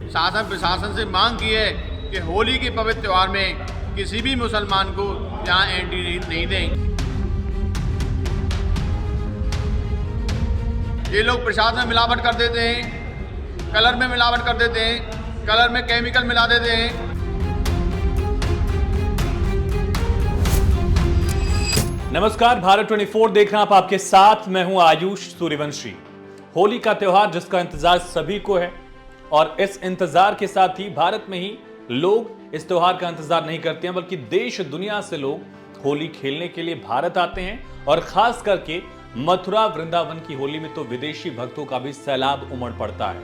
शासन प्रशासन से मांग की है कि होली के पवित्र त्यौहार में किसी भी मुसलमान को यहाँ एंट्री नहीं दें। ये लोग प्रसाद में मिलावट कर देते हैं, कलर में मिलावट कर देते हैं, कलर में केमिकल मिला देते हैं। नमस्कार, भारत 24 देख रहे हैं आप, आपके साथ मैं हूं आयुष सूर्यवंशी। होली का त्योहार जिसका इंतजार सभी को है और इस इंतजार के साथ ही भारत में ही लोग इस त्योहार का इंतजार नहीं करते हैं, बल्कि देश दुनिया से लोग होली खेलने के लिए भारत आते हैं। और खास करके मथुरा वृंदावन की होली में तो विदेशी भक्तों का भी सैलाब उमड़ पड़ता है।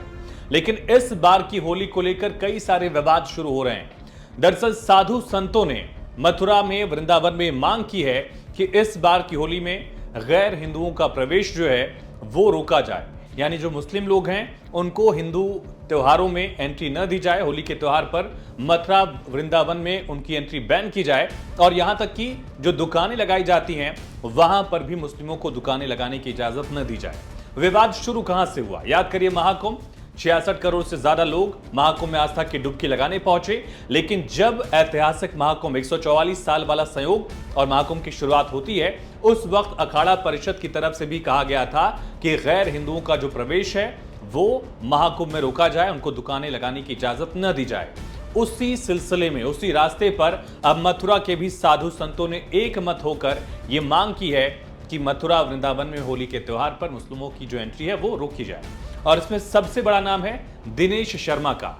लेकिन इस बार की होली को लेकर कई सारे विवाद शुरू हो रहे हैं। दरअसल साधु संतों ने मथुरा में वृंदावन में मांग की है कि इस बार की होली में गैर हिंदुओं का प्रवेश जो है वो रोका जाए, यानी जो मुस्लिम लोग हैं उनको हिंदू त्योहारों में एंट्री न दी जाए। होली के त्योहार पर मथुरा वृंदावन में उनकी एंट्री बैन की जाए और यहां तक कि जो दुकानें लगाई जाती हैं वहां पर भी मुस्लिमों को दुकानें लगाने की इजाजत न दी जाए। विवाद शुरू कहां से हुआ? याद करिए, महाकुंभ 66 करोड़ से ज्यादा लोग महाकुंभ में आस्था की डुबकी लगाने पहुंचे। लेकिन जब ऐतिहासिक महाकुंभ 144 साल वाला संयोग और महाकुंभ की शुरुआत होती है, उस वक्त अखाड़ा परिषद की तरफ से भी कहा गया था कि गैर हिंदुओं का जो प्रवेश है वो महाकुंभ में रोका जाए, उनको दुकानें लगाने की इजाजत न दी जाए। उसी सिलसिले में, उसी रास्ते पर अब मथुरा के भी साधु संतों ने एक मत होकर यह मांग की है कि मथुरा वृंदावन में होली के त्योहार पर मुस्लिमों की जो एंट्री है वो रोकी जाए। और इसमें सबसे बड़ा नाम है दिनेश शर्मा का।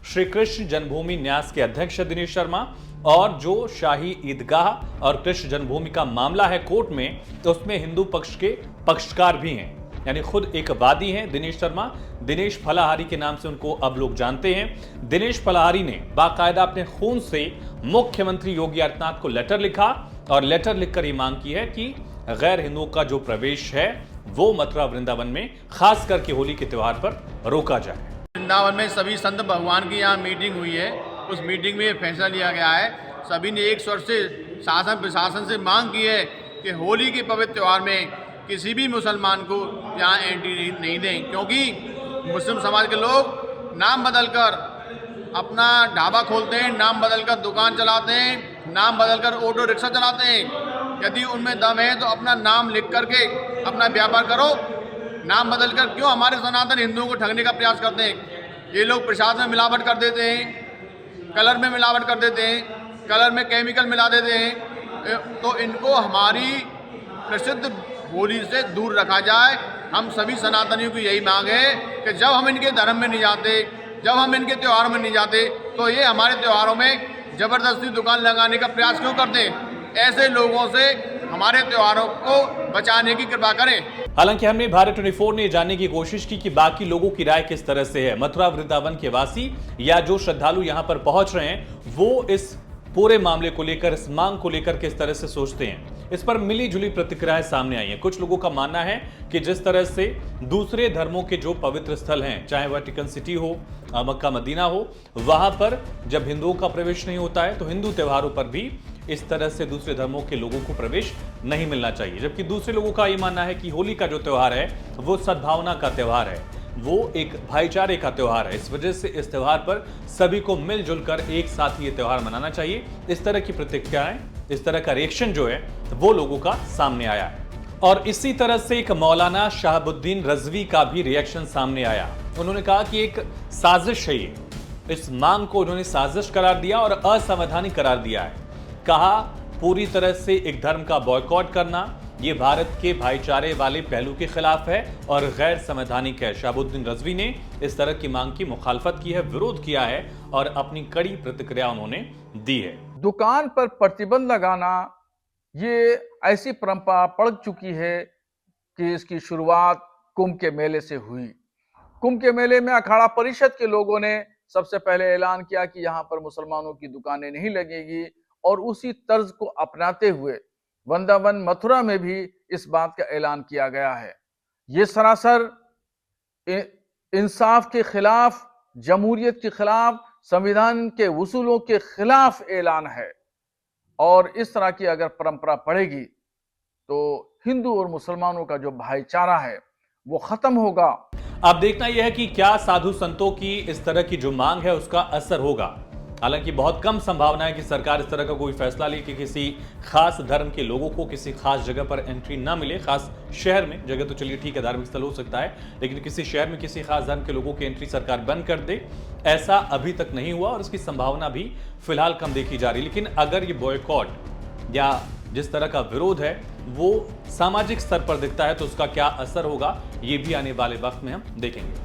श्री कृष्ण जन्मभूमि न्यास के अध्यक्ष दिनेश शर्मा, और जो शाही ईदगाह और कृष्ण जन्मभूमि का मामला है कोर्ट में, तो उसमें हिंदू पक्ष के पक्षकार भी हैं, यानी खुद एक वादी हैं दिनेश शर्मा। दिनेश फलाहारी के नाम से उनको अब लोग जानते हैं। दिनेश फलाहारी ने बाकायदा अपने खून से मुख्यमंत्री योगी आदित्यनाथ को लेटर लिखा और लेटर लिखकर ये मांग की है कि गैर हिंदुओं का जो प्रवेश है वो मथुरा वृंदावन में खास करके होली के त्योहार पर रोका जाए। वृंदावन में सभी संत भगवान की यहाँ मीटिंग हुई है। उस मीटिंग में ये फैसला लिया गया है, सभी ने एक स्वर से शासन प्रशासन से मांग की है कि होली के पवित्र त्यौहार में किसी भी मुसलमान को यहाँ एंट्री नहीं दें, क्योंकि मुस्लिम समाज के लोग नाम बदलकर अपना ढाबा खोलते हैं, नाम बदलकर दुकान चलाते हैं, नाम बदलकर ऑटो रिक्शा चलाते हैं। यदि उनमें दम है तो अपना नाम लिख करके अपना व्यापार करो, नाम बदलकर क्यों हमारे सनातन हिंदुओं को ठगने का प्रयास करते हैं। ये लोग प्रसाद में मिलावट कर देते हैं, कलर में मिलावट कर देते हैं, कलर में केमिकल मिला देते हैं। तो इनको हमारी प्रसिद्ध होली से दूर रखा जाए। हम सभी सनातनियों की यही मांग है कि जब हम इनके धर्म में नहीं जाते, जब हम इनके त्योहारों में नहीं जाते, तो ये हमारे त्योहारों में जबरदस्ती दुकान लगाने का प्रयास क्यों करते हैं। ऐसे लोगों से हमारे त्योहारों को बचाने की कृपा करें। हालांकि हमने भारत 24 ने जानने की कोशिश की कि बाकी लोगों की राय किस तरह से है। मथुरा वृंदावन के वासी या जो श्रद्धालु यहां पर पहुंच रहे हैं वो इस पूरे मामले को लेकर, इस मांग को लेकर किस तरह से सोचते हैं। इस पर मिली जुली प्रतिक्रियाएं सामने आई हैं। कुछ लोगों का मानना है कि जिस तरह से दूसरे धर्मों के जो पवित्र स्थल हैं, चाहे वेटिकन सिटी हो, मक्का मदीना हो, वहां पर जब हिंदुओं का प्रवेश नहीं होता है तो हिंदू त्योहारों पर भी इस तरह से दूसरे धर्मों के लोगों को प्रवेश नहीं मिलना चाहिए। जबकि दूसरे लोगों का यह मानना है कि होली का जो त्योहार है वो सद्भावना का त्योहार है, वो एक भाईचारे का त्योहार है। इस वजह से इस त्योहार पर सभी को मिलजुल कर एक साथ ये त्योहार मनाना चाहिए। इस तरह की प्रतिक्रियाएं, इस तरह का रिएक्शन जो है वो लोगों का सामने आया है। और इसी तरह से एक मौलाना शहाबुद्दीन रजवी का भी रिएक्शन सामने आया। उन्होंने कहा कि एक साजिश है ये, इस मांग को उन्होंने साजिश करार दिया और असंवैधानिक करार दिया है। कहा पूरी तरह से एक धर्म का बॉयकॉट करना ये भारत के भाईचारे वाले पहलू के खिलाफ है और गैर संवैधानिक है। शहाबुद्दीन रजवी ने इस तरह की मांग की मुखालफत की है, विरोध किया है और अपनी कड़ी प्रतिक्रिया उन्होंने दी है। दुकान पर प्रतिबंध लगाना ये ऐसी परंपरा पड़ चुकी है कि इसकी शुरुआत कुंभ के मेले से हुई। कुंभ के मेले में अखाड़ा परिषद के लोगों ने सबसे पहले ऐलान किया कि यहाँ पर मुसलमानों की दुकानें नहीं लगेगी और उसी तर्ज को अपनाते हुए वृंदावन मथुरा में भी इस बात का ऐलान किया गया है। ये सरासर इंसाफ के खिलाफ, जमहूरियत के खिलाफ, संविधान के उसूलों के खिलाफ ऐलान है। और इस तरह की अगर परंपरा पड़ेगी तो हिंदू और मुसलमानों का जो भाईचारा है वो खत्म होगा। अब देखना यह है कि क्या साधु संतों की इस तरह की जो मांग है उसका असर होगा। हालांकि बहुत कम संभावना है कि सरकार इस तरह का कोई फैसला ले कि किसी खास धर्म के लोगों को किसी खास जगह पर एंट्री ना मिले, खास शहर में। जगह तो चलिए ठीक है, धार्मिक स्थल हो सकता है, लेकिन किसी शहर में किसी खास धर्म के लोगों की एंट्री सरकार बंद कर दे, ऐसा अभी तक नहीं हुआ और इसकी संभावना भी फिलहाल कम देखी जा रही। लेकिन अगर ये बॉयकॉट या जिस तरह का विरोध है वो सामाजिक स्तर पर दिखता है तो उसका क्या असर होगा, ये भी आने वाले वक्त में हम देखेंगे।